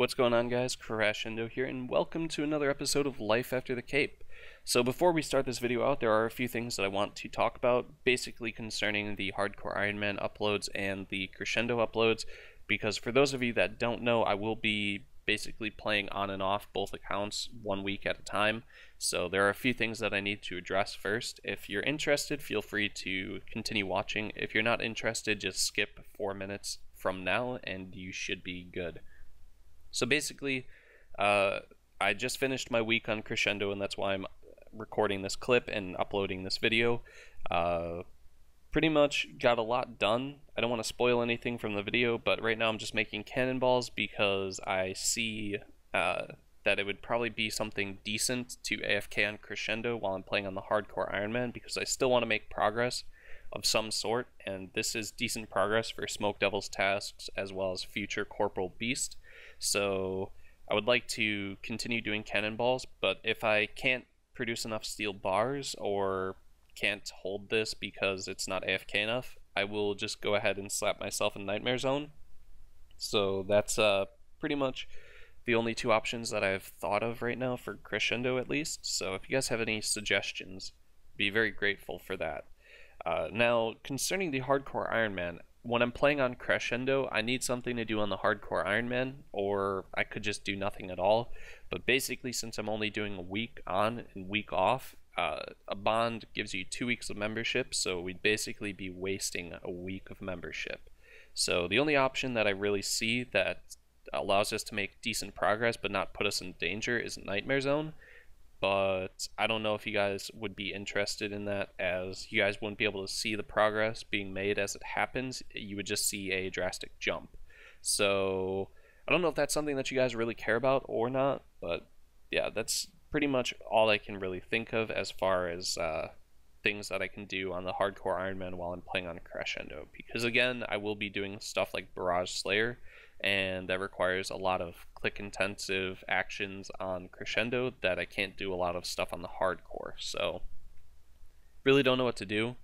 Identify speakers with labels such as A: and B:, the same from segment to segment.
A: What's going on, guys? Crashendo here, and welcome to another episode of Life After the Cape. So before we start this video out, there are a few things that I want to talk about, basically concerning the Hardcore Ironman uploads and the Crashendo uploads, because for those of you that don't know, I will be basically playing on and off both accounts 1 week at a time. So there are a few things that I need to address first. If you're interested, feel free to continue watching. If you're not interested, just skip 4 minutes from now and you should be good. So basically, I just finished my week on Crashendo, and that's why I'm recording this clip and uploading this video. Pretty much got a lot done. I don't want to spoil anything from the video, but right now I'm just making cannonballs because I see that it would probably be something decent to AFK on Crashendo while I'm playing on the Hardcore Ironman, because I still want to make progress of some sort, and this is decent progress for Smoke Devil's tasks as well as future Corporal Beast. So I would like to continue doing cannonballs, but if I can't produce enough steel bars or can't hold this because it's not AFK enough, I will just go ahead and slap myself in Nightmare Zone. So that's pretty much the only two options that I've thought of right now for Crashendo, at least. So if you guys have any suggestions, be very grateful for that. Now, concerning the Hardcore Ironman, when I'm playing on Crashendo, I need something to do on the Hardcore Ironman, or I could just do nothing at all. But basically, since I'm only doing a week on and week off, a bond gives you 2 weeks of membership, so we'd basically be wasting a week of membership. So the only option that I really see that allows us to make decent progress but not put us in danger is Nightmare Zone. But I don't know if you guys would be interested in that, as you guys wouldn't be able to see the progress being made as it happens. You would just see a drastic jump. So I don't know if that's something that you guys really care about or not, but yeah, that's pretty much all I can really think of as far as things that I can do on the Hardcore Ironman while I'm playing on Crashendo. Because again, I will be doing stuff like Barrage Slayer, and that requires a lot of click intensive actions on Crashendo that I can't do a lot of stuff on the hardcore. So really don't know what to do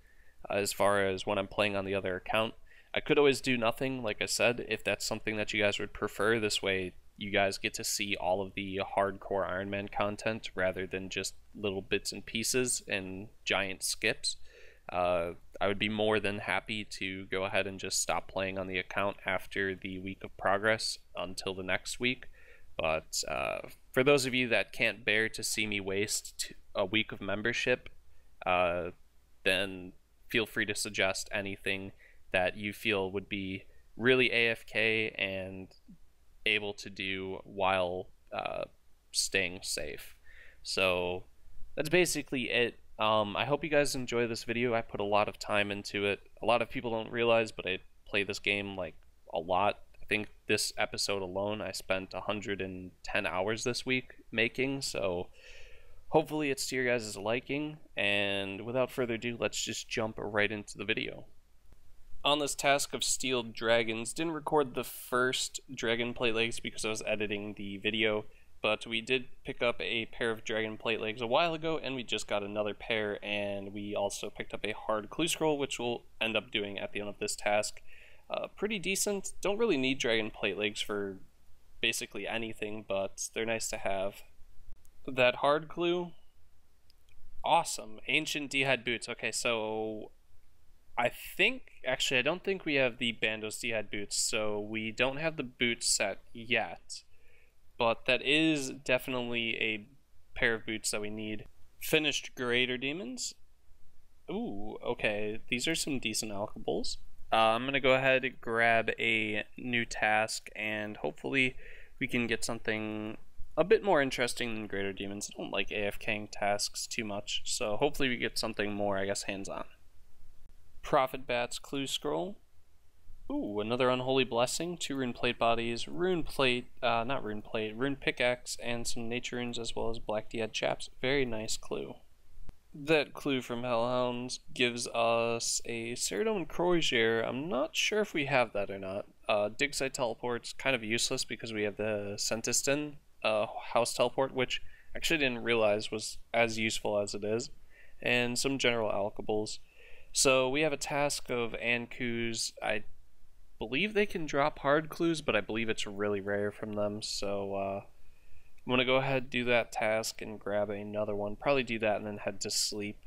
A: as far as when I'm playing on the other account. I could always do nothing, like I said, if that's something that you guys would prefer. This way you guys get to see all of the Hardcore Ironman content rather than just little bits and pieces and giant skips. I would be more than happy to go ahead and just stop playing on the account after the week of progress until the next week. But for those of you that can't bear to see me waste a week of membership, then feel free to suggest anything that you feel would be really AFK and able to do while staying safe. So that's basically it. I hope you guys enjoy this video. I put a lot of time into it. A lot of people don't realize, but I play this game like a lot. I think this episode alone I spent 110 hours this week making, so hopefully it's to your guys' liking. And without further ado, let's just jump right into the video. On this task of Steel Dragons, didn't record the first Dragon Plate Legs because I was editing the video, but we did pick up a pair of Dragon Plate Legs a while ago, and we just got another pair, and we also picked up a hard clue scroll, which we'll end up doing at the end of this task. Pretty decent. Don't really need Dragon Plate Legs for basically anything, but they're nice to have. That hard clue, awesome. Ancient D-Hide Boots. Okay, so I don't think we have the Bandos D-Hide Boots, so we don't have the boot set yet. But that is definitely a pair of boots that we need. Finished Greater Demons. Ooh, okay. These are some decent alchables. I'm going to go ahead and grab a new task, and hopefully we can get something a bit more interesting than Greater Demons. I don't like AFKing tasks too much, so hopefully we get something more, I guess, hands-on. Prophet Bat's Clue Scroll. Ooh, another Unholy Blessing, 2 Rune Plate Bodies, Rune Pickaxe, and some Nature Runes, as well as Black D-Head Chaps. Very nice clue. That clue from Hellhounds gives us a Ceridome Crozier. I'm not sure if we have that or not. Dig Site Teleport's kind of useless because we have the Sentiston House Teleport, which I actually didn't realize was as useful as it is. And some general alchables. So we have a task of Anku's. I believe they can drop hard clues, but I believe it's really rare from them, so I'm going to go ahead and do that task and grab another one. Probably do that and then head to sleep.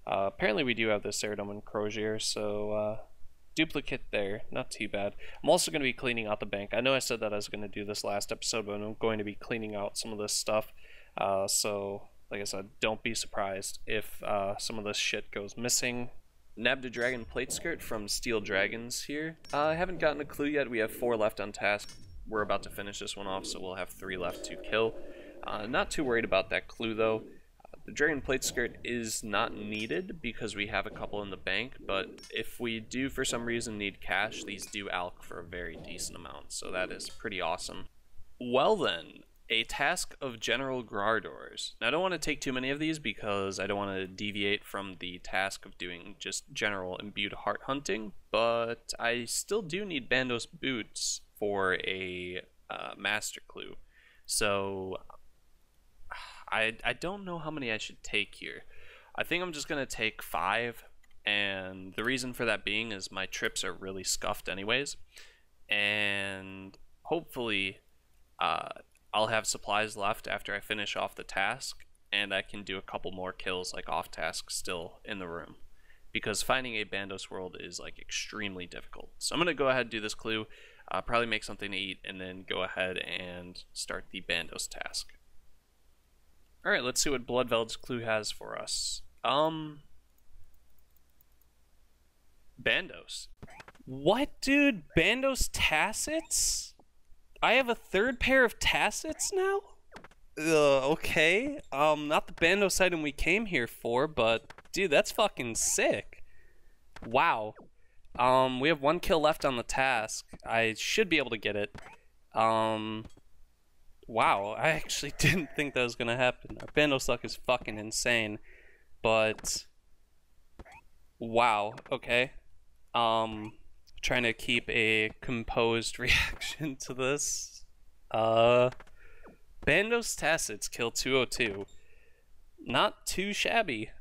A: Apparently we do have this Aerodome Crozier, so duplicate there, not too bad. I'm also going to be cleaning out the bank. I know I said that I was going to do this last episode, but I'm going to be cleaning out some of this stuff. So, like I said, don't be surprised if some of this shit goes missing. Nabbed a Dragon Plate Skirt from Steel Dragons here. I haven't gotten a clue yet. We have 4 left on task. We're about to finish this one off, so we'll have 3 left to kill. Not too worried about that clue, though. The Dragon Plate Skirt is not needed because we have a couple in the bank, but if we do for some reason need cash, these do alch for a very decent amount, so that is pretty awesome. Well then, a task of General Grardors. Now I don't want to take too many of these because I don't want to deviate from the task of doing just general imbued heart hunting, but I still do need Bandos boots for a master clue. So I don't know how many I should take here. I think I'm just going to take 5, and the reason for that being is my trips are really scuffed anyways, and hopefully I'll have supplies left after I finish off the task, and I can do a couple more kills like off task still in the room, because finding a Bandos world is like extremely difficult. So I'm going to go ahead and do this clue, probably make something to eat, and then go ahead and start the Bandos task. Alright, let's see what Bloodveld's clue has for us. Bandos. What, dude? Bandos Tassets? I have a 3rd pair of Tassets now? Okay. Not the Bandos item we came here for, but dude, that's fucking sick. Wow. We have 1 kill left on the task. I should be able to get it. Wow, I actually didn't think that was gonna happen. Our Bandos luck is fucking insane, but wow, okay. Trying to keep a composed reaction to this. Bandos Tassets kill 202. Not too shabby.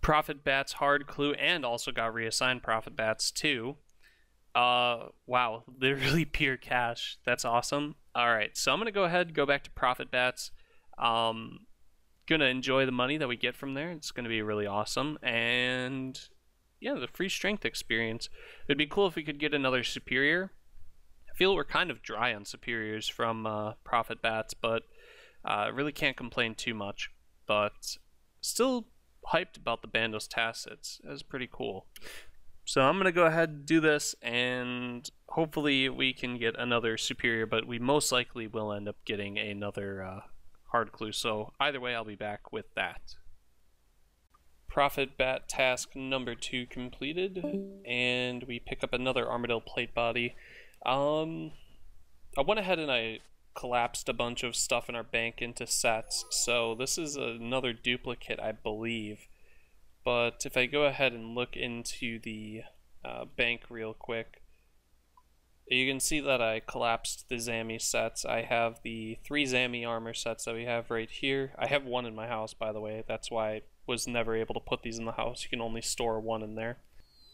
A: Prophet Bats hard clue and also got reassigned Prophet Bats too. Wow, literally pure cash. That's awesome. Alright, so I'm gonna go ahead and go back to Prophet Bats. Gonna enjoy the money that we get from there. It's gonna be really awesome. And yeah, the free strength experience. It'd be cool if we could get another superior. I feel we're kind of dry on superiors from Prophet Bats, but really can't complain too much. But still hyped about the Bandos Tassets. That's pretty cool. So I'm going to go ahead and do this, and hopefully we can get another superior, but we most likely will end up getting another hard clue. So either way, I'll be back with that. Prophet Bat task number 2 completed, and we pick up another Armadillo plate body. I went ahead and I collapsed a bunch of stuff in our bank into sets, so this is another duplicate, I believe. But if I go ahead and look into the bank real quick, you can see that I collapsed the Zami sets. I have the 3 Zami armor sets that we have right here. I have 1 in my house, by the way. That's why I was never able to put these in the house. You can only store 1 in there.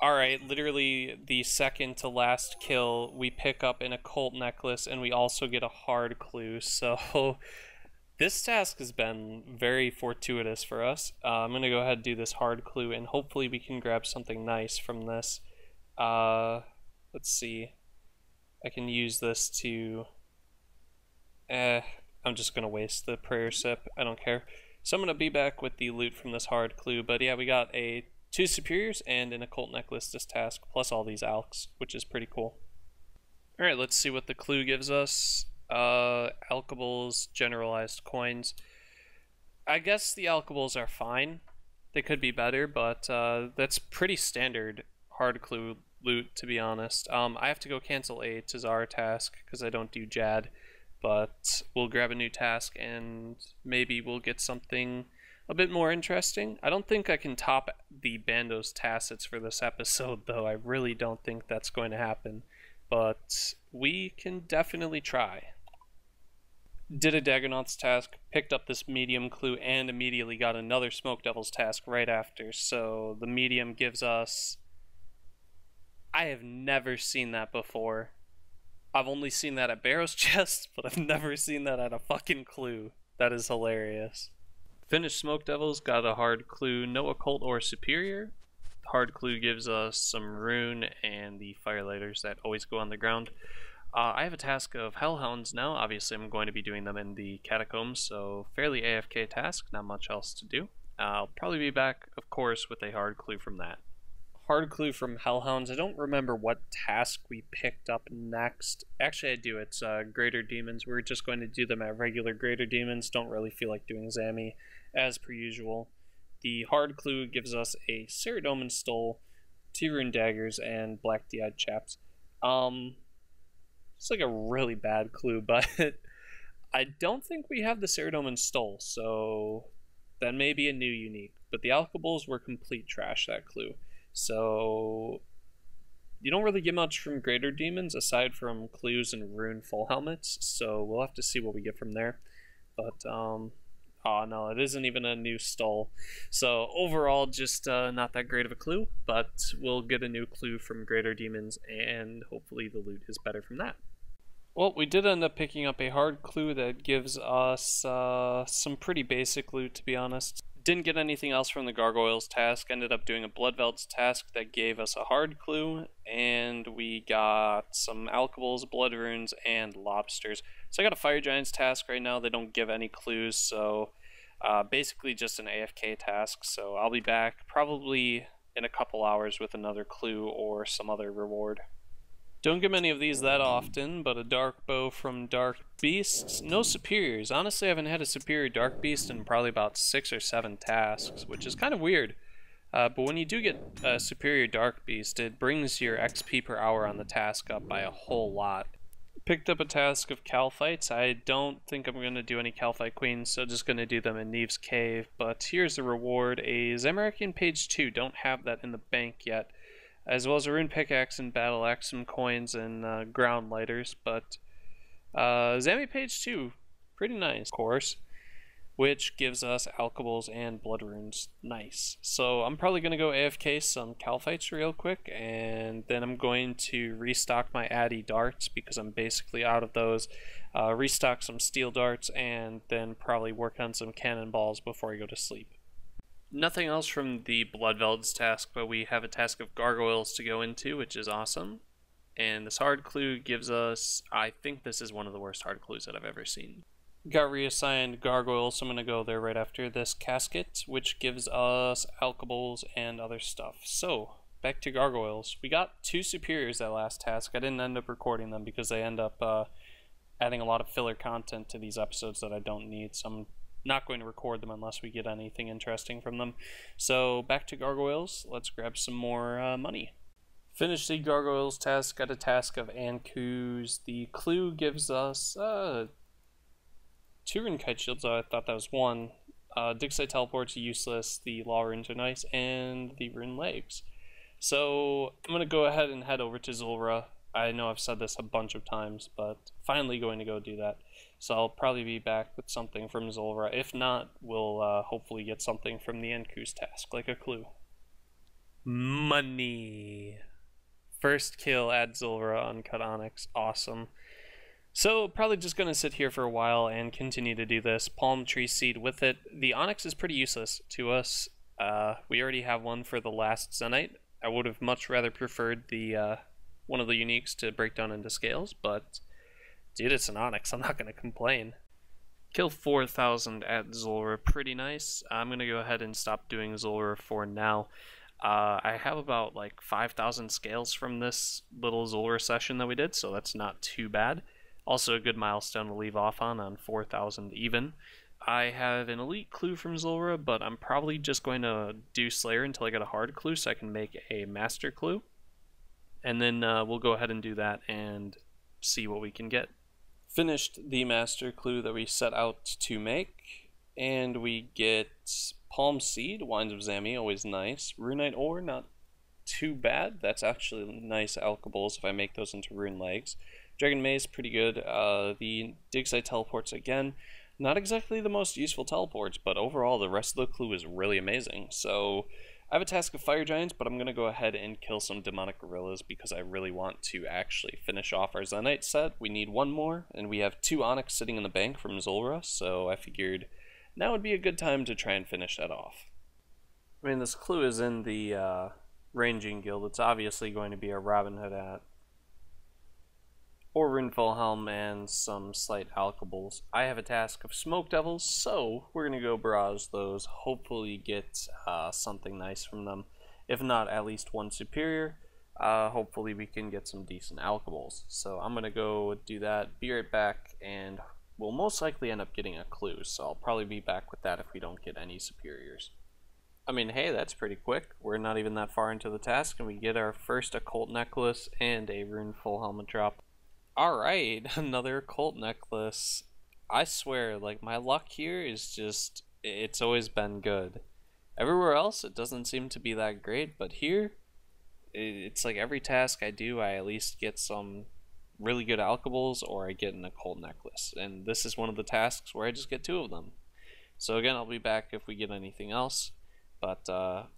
A: Alright, literally the second to last kill, we pick up an occult necklace, and we also get a hard clue. So this task has been very fortuitous for us. I'm going to go ahead and do this hard clue, and hopefully we can grab something nice from this. Let's see. I can use this to... I'm just going to waste the prayer sip. I don't care. So I'm going to be back with the loot from this hard clue. But yeah, we got 2 superiors and an occult necklace this task, plus all these alchs, which is pretty cool. Alright, let's see what the clue gives us. Alchables, generalized coins. I guess the alchables are fine. They could be better, but that's pretty standard hard clue loot, to be honest. I have to go cancel a Tazar task because I don't do Jad, but we'll grab a new task and maybe we'll get something a bit more interesting. I don't think I can top the Bandos Tassets for this episode, though. I really don't think that's going to happen, but we can definitely try. Did a Daggernauts task, picked up this medium clue, and immediately got another Smoke Devils task right after. So the medium gives us I have never seen that before. I've only seen that at Barrow's chest, but I've never seen that at a fucking clue. That is hilarious. Finished Smoke Devils got a hard clue, no occult or superior. Hard clue gives us some rune and the firelighters that always go on the ground. I have a task of Hellhounds now. Obviously, I'm going to be doing them in the catacombs, so fairly AFK task, not much else to do. I'll probably be back, of course, with a hard clue from that. Hard clue from Hellhounds. I don't remember what task we picked up next. Actually, I do. It's Greater Demons. We're just going to do them at regular Greater Demons. Don't really feel like doing Zammy, as per usual. The hard clue gives us a Ceradoman Stole, 2 Rune Daggers, and Black D-Eyed Chaps. It's like a really bad clue, but I don't think we have the Ceradoman Stole, so that may be a new unique. But the Alkables were complete trash, that clue. So you don't really get much from Greater Demons aside from clues and rune full helmets, so we'll have to see what we get from there. But oh no, it isn't even a new stall. So overall, just not that great of a clue, but we'll get a new clue from Greater Demons, and hopefully the loot is better from that. Well, we did end up picking up a hard clue that gives us some pretty basic loot, to be honest. Didn't get anything else from the Gargoyles task, ended up doing a Bloodvelds task that gave us a hard clue, and we got some Alkables, Blood Runes, and Lobsters. So I got a Fire Giants task right now. They don't give any clues, so basically just an AFK task. So I'll be back probably in a couple hours with another clue or some other reward. Don't get many of these that often, but a Dark Bow from Dark Beasts. No superiors. Honestly, I haven't had a superior Dark Beast in probably about 6 or 7 tasks, which is kind of weird. But when you do get a superior Dark Beast, it brings your XP per hour on the task up by a whole lot. Picked up a task of Calphites. I don't think I'm going to do any Calphite Queens, so just going to do them in Neve's Cave. But here's the reward. A Zamorakian Page 2. Don't have that in the bank yet. As well as a Rune Pickaxe and Battle Axe, some coins and ground lighters, but Zammy Page 2, pretty nice, of course, which gives us Alkables and Blood Runes. Nice. So I'm probably going to go AFK some Calphites real quick, and then I'm going to restock my Addy Darts, because I'm basically out of those, restock some Steel Darts, and then probably work on some Cannonballs before I go to sleep. Nothing else from the Bloodvelds task, but we have a task of Gargoyles to go into, which is awesome. And this hard clue gives us, I think this is one of the worst hard clues that I've ever seen. Got reassigned Gargoyles, so I'm going to go there right after this casket, which gives us Alkables and other stuff. So, back to Gargoyles. We got 2 superiors that last task. I didn't end up recording them because they end up adding a lot of filler content to these episodes that I don't need, so I'm not going to record them unless we get anything interesting from them. So back to Gargoyles, let's grab some more money. Finish the Gargoyles task, got a task of Ankus. The clue gives us 2 Rune Kite Shields, I thought that was 1. Dixite Teleport's useless, the Law Runes are nice, and the Rune Legs. So I'm going to go ahead and head over to Zulrah. I know I've said this a bunch of times, but finally going to go do that. So I'll probably be back with something from Zulrah. If not, we'll hopefully get something from the Ankus task, like a clue. Money! First kill at Zulrah, Uncut Onyx. Awesome. So probably just going to sit here for a while and continue to do this. Palm Tree Seed with it. The Onyx is pretty useless to us. We already have one for the last Zenite. I would have much rather preferred the one of the uniques to break down into scales, but dude, it's an Onyx, I'm not going to complain. Kill 4,000 at Zulrah, pretty nice. I'm going to go ahead and stop doing Zulrah for now. I have about like 5,000 scales from this little Zulrah session that we did, so that's not too bad. Also a good milestone to leave off on 4,000 even. I have an elite clue from Zulrah, but I'm probably just going to do Slayer until I get a hard clue so I can make a master clue. And then we'll go ahead and do that and see what we can get. Finished the master clue that we set out to make, and we get Palm Seed, Wines of Zammy, always nice. Runite Ore, not too bad. That's actually nice Alkables if I make those into Rune Legs. Dragon Maze, pretty good. The Digsite Teleports again. Not exactly the most useful teleports, but overall the rest of the clue is really amazing. So I have a task of fire giants, but I'm going to go ahead and kill some demonic gorillas because I really want to actually finish off our Zenite set. We need one more, and we have 2 Onyx sitting in the bank from Zulrah, so I figured now would be a good time to try and finish that off. I mean, this clue is in the Ranging Guild. It's obviously going to be a Robin Hood hat, or Runeful Helm, and some slight alkables. I have a task of Smoke Devils, so we're going to go barrage those, hopefully get something nice from them. If not, at least one superior. Hopefully we can get some decent alkables. So I'm going to go do that, be right back, and we'll most likely end up getting a clue, so I'll probably be back with that if we don't get any superiors. I mean, hey, that's pretty quick. We're not even that far into the task, and we get our first occult necklace and a Runeful Helmet drop. Alright, another occult necklace. I swear, like, my luck here is just, it's always been good. Everywhere else, it doesn't seem to be that great, but here, it's like every task I do, I at least get some really good alkables, or I get an occult necklace. And this is one of the tasks where I just get 2 of them. So again, I'll be back if we get anything else, but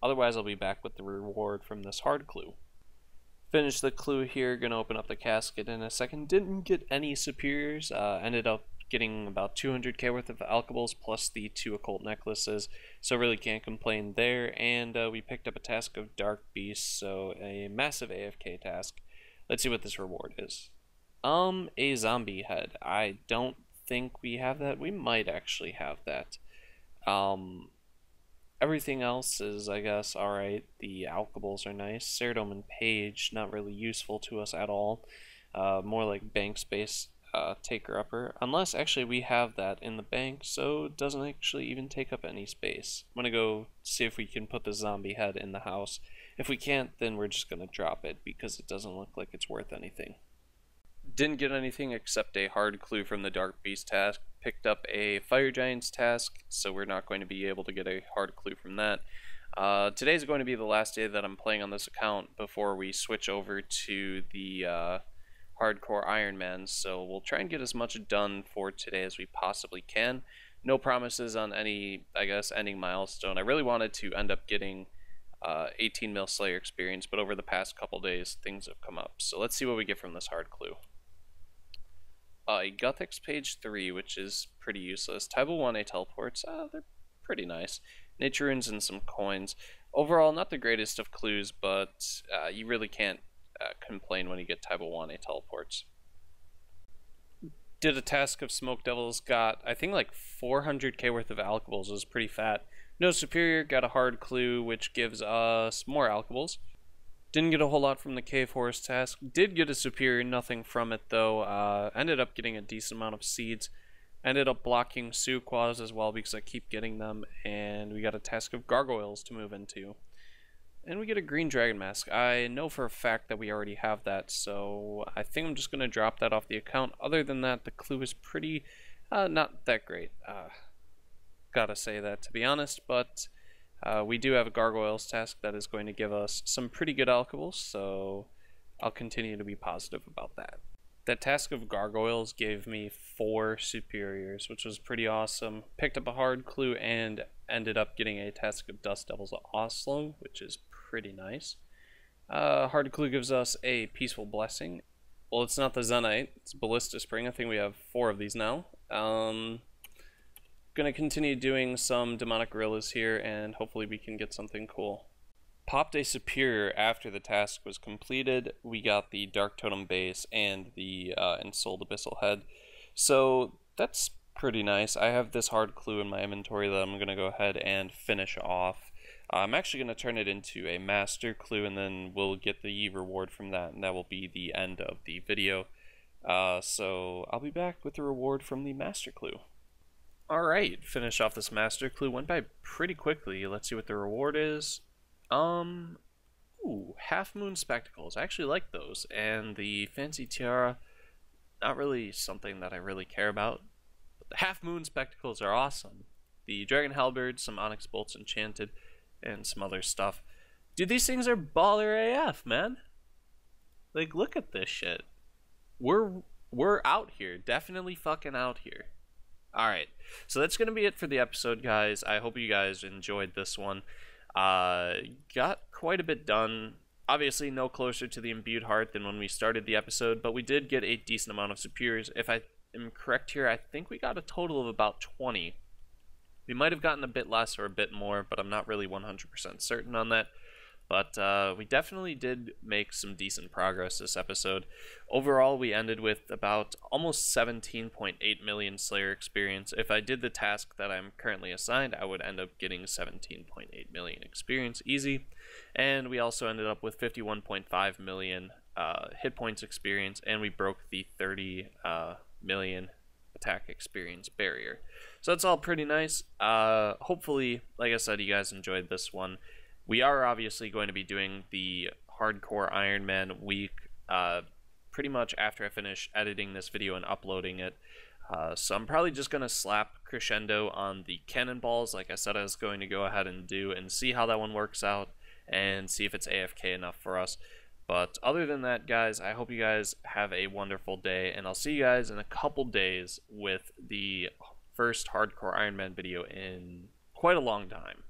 A: otherwise I'll be back with the reward from this hard clue. Finish the clue here, gonna open up the casket in a second. Didn't get any superiors, ended up getting about 200k worth of alkables plus the 2 occult necklaces, so really can't complain there. And we picked up a task of Dark Beast, so a massive AFK task. Let's see what this reward is. A zombie head. I don't think we have that. We might actually have that. Everything else is, I guess, alright. The alkables are nice. Ceridome and Page, not really useful to us at all. More like bank space taker-upper. Unless, actually, we have that in the bank, so it doesn't actually even take up any space. I'm gonna go see if we can put the zombie head in the house. If we can't, then we're just gonna drop it, because it doesn't look like it's worth anything. Didn't get anything except a hard clue from the Dark Beast task. Picked up a Fire Giants task, so we're not going to be able to get a hard clue from that. Today's going to be the last day that I'm playing on this account before we switch over to the Hardcore Ironman, so we'll try and get as much done for today as we possibly can. No promises on any, I guess, ending milestone. I really wanted to end up getting 18 mil Slayer experience, but over the past couple days, things have come up. So let's see what we get from this hard clue. Guthix page 3, which is pretty useless. Tybo 1A teleports, they're pretty nice. Nature runes and some coins. Overall, not the greatest of clues, but you really can't complain when you get Tybo 1A teleports. Did a task of Smoke Devils, got, I think, like 400k worth of alkables. It was pretty fat. No superior, got a hard clue, which gives us more alkables. Didn't get a whole lot from the Cave Horse task. Did get a superior, nothing from it though. Ended up getting a decent amount of seeds. Ended up blocking Suquas as well because I keep getting them. And we got a task of Gargoyles to move into. And we get a green dragon mask. I know for a fact that we already have that, so I think I'm just going to drop that off the account. Other than that, the clue is pretty, not that great. Gotta say that, to be honest, but we do have a Gargoyles task that is going to give us some pretty good alkables, so I'll continue to be positive about that. That task of Gargoyles gave me 4 superiors, which was pretty awesome. Picked up a hard clue and ended up getting a task of Dust Devils at Oslo, which is pretty nice. Hard clue gives us a Peaceful Blessing. Well, it's not the Zenite, it's Ballista Spring. I think we have 4 of these now. Gonna continue doing some demonic gorillas here, and hopefully we can get something cool. Popped a superior after the task was completed. We got the Dark Totem base and the Ensouled Abyssal head, so that's pretty nice. I have this hard clue in my inventory that I'm gonna go ahead and finish off. I'm actually gonna turn it into a master clue, and then we'll get the reward from that, and that will be the end of the video. So I'll be back with the reward from the master clue. Alright, finish off this master clue. Went by pretty quickly. Let's see what the reward is. Ooh, Half Moon Spectacles. I actually like those. And the Fancy Tiara, not really something that I really care about. But the Half Moon Spectacles are awesome. The Dragon Halberd, some Onyx Bolts Enchanted, and some other stuff. Dude, these things are baller AF, man. Like, look at this shit. We're out here. Definitely fucking out here. Alright, so that's going to be it for the episode, guys. I hope you guys enjoyed this one. Got quite a bit done. Obviously, no closer to the imbued heart than when we started the episode, but we did get a decent amount of superiors. If I am correct here, I think we got a total of about 20. We might have gotten a bit less or a bit more, but I'm not really 100% certain on that. But we definitely did make some decent progress this episode. Overall, we ended with about almost 17.8 million Slayer experience. If I did the task that I'm currently assigned, I would end up getting 17.8 million experience easy. And we also ended up with 51.5 million hit points experience, and we broke the 30 million attack experience barrier. So that's all pretty nice. Hopefully, like I said, you guys enjoyed this one. We are obviously going to be doing the Hardcore Ironman week pretty much after I finish editing this video and uploading it. So I'm probably just going to slap Crescendo on the cannonballs like I said I was going to go ahead and do, and see how that one works out and see if it's AFK enough for us. But other than that, guys, I hope you guys have a wonderful day, and I'll see you guys in a couple days with the first Hardcore Ironman video in quite a long time.